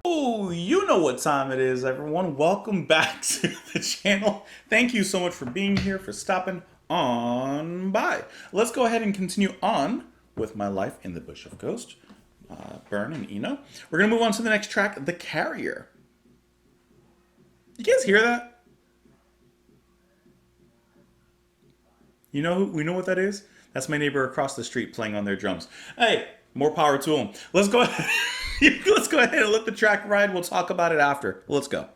Oh, you know what time it is, everyone. Welcome back to the channel. Thank you so much for being here, for stopping on by. Let's go ahead and continue on with My Life in the Bush of Ghost, Byrne and Eno. We're going to move on to the next track, The Carrier. You guys hear that? We know what that is? That's my neighbor across the street playing on their drums. Hey, more power to them. Let's go ahead. Let's go ahead and let the track ride. We'll talk about it after. Let's go.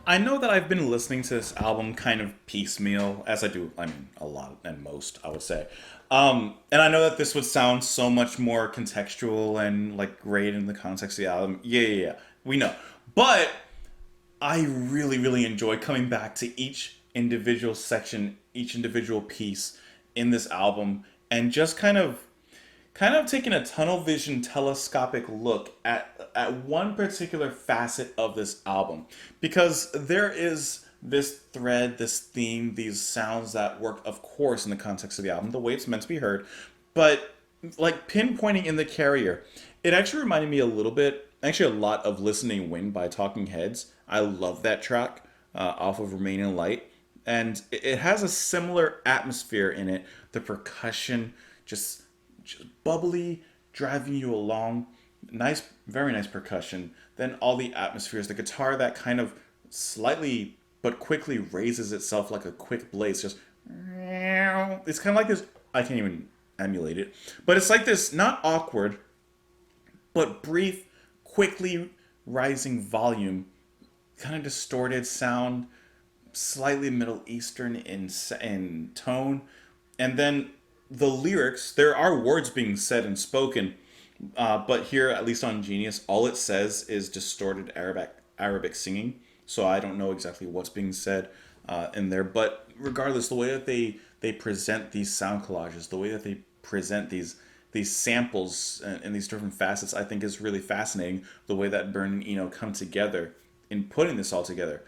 I know that I've been listening to this album kind of piecemeal, as I do, I mean, a lot and most, I would say. And I know that this would sound so much more contextual and like great in the context of the album. Yeah. We know. But I really, really enjoy coming back to each individual section, each individual piece in this album, and just kind of taking a tunnel vision telescopic look at one particular facet of this album, because there is this thread, this theme, these sounds that work, of course, in the context of the album, the way it's meant to be heard, but like pinpointing in the carrier, it actually reminded me a little bit, actually a lot, of Listening Wind by Talking Heads. I love that track off of Remain in Light, and it has a similar atmosphere in it. The percussion just bubbly, driving you along. Nice, very nice percussion. Then all the atmospheres, the guitar that kind of slightly but quickly raises itself like a quick blaze. Just it's kind of like this. I can't even emulate it, but it's like this, not awkward, but brief, quickly rising volume, kind of distorted sound, slightly Middle Eastern in tone, and then the lyrics. There are words being said and spoken, but here, at least on Genius, all it says is distorted Arabic singing. So I don't know exactly what's being said in there. But regardless, the way that they present these sound collages, the way that they present these samples and these different facets, I think is really fascinating. The way that Byrne and Eno come together in putting this all together.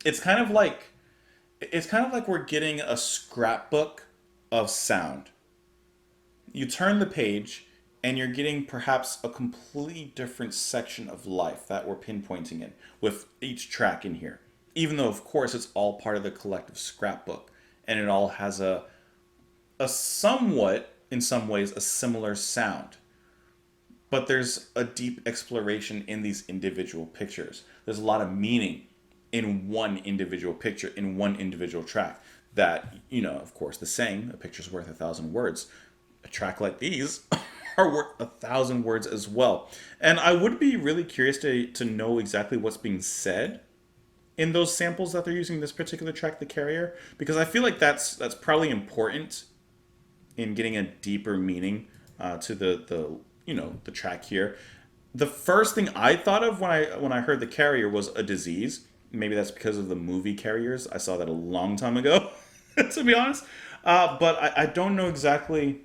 It's kind of like we're getting a scrapbook of sound. You turn the page and you're getting perhaps a completely different section of life that we're pinpointing in with each track in here. Even though, of course, it's all part of the collective scrapbook, and it all has a somewhat, in some ways, a similar sound. But there's a deep exploration in these individual pictures. There's a lot of meaning in one individual picture, in one individual track. That, of course, the saying, a picture's worth 1,000 words. A track like these are worth 1,000 words as well. And I would be really curious to know exactly what's being said in those samples that they're using in this particular track, The Carrier, because I feel like that's probably important in getting a deeper meaning to the track here. The first thing I thought of when I heard The Carrier was a disease. Maybe that's because of the movie Carriers. I saw that a long time ago, to be honest. But I don't know exactly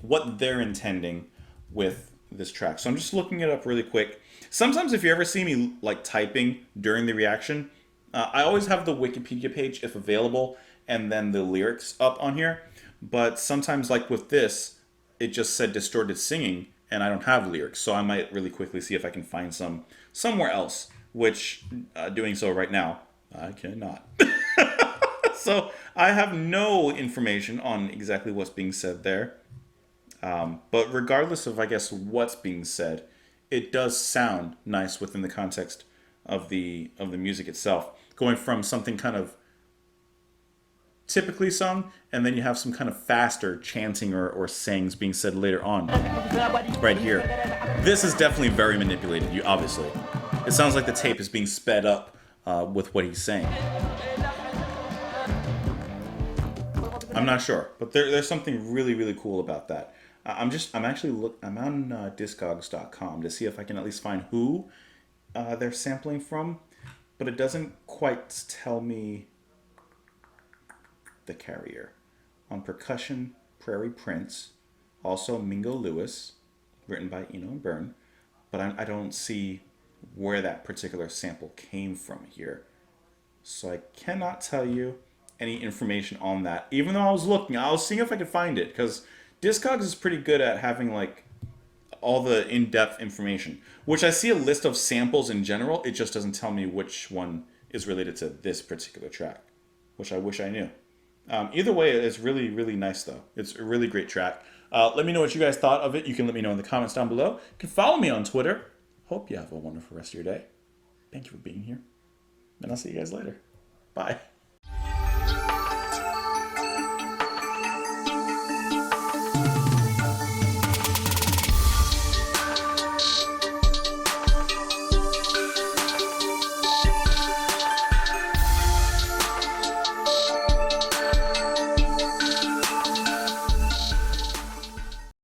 what they're intending with this track. So I'm just looking it up really quick. Sometimes if you ever see me like typing during the reaction, I always have the Wikipedia page, if available, and then the lyrics up on here. But sometimes, like with this, it just said distorted singing, and I don't have lyrics. So I might really quickly see if I can find some somewhere else, which doing so right now, I cannot. So I have no information on exactly what's being said there. But regardless of, I guess, what's being said, it does sound nice within the context of the music itself. Going from something kind of typically sung, and then you have some kind of faster chanting or sayings being said later on. Right here. This is definitely very manipulated, obviously. It sounds like the tape is being sped up with what he's saying. I'm not sure, but there's something really, really cool about that. I'm on Discogs.com to see if I can at least find who they're sampling from, but it doesn't quite tell me. The Carrier. On percussion, Prairie Prince, also Mingo Lewis, written by Eno and Byrne, but I don't see where that particular sample came from here. So I cannot tell you any information on that. Even though I was seeing if I could find it, because Discogs is pretty good at having like all the in-depth information, which I see a list of samples in general. It just doesn't tell me which one is related to this particular track, which I wish I knew. Either way, it's really, really nice, though. It's a really great track. Let me know what you guys thought of it. You can let me know in the comments down below. You can follow me on Twitter. Hope you have a wonderful rest of your day. Thank you for being here. And I'll see you guys later. Bye.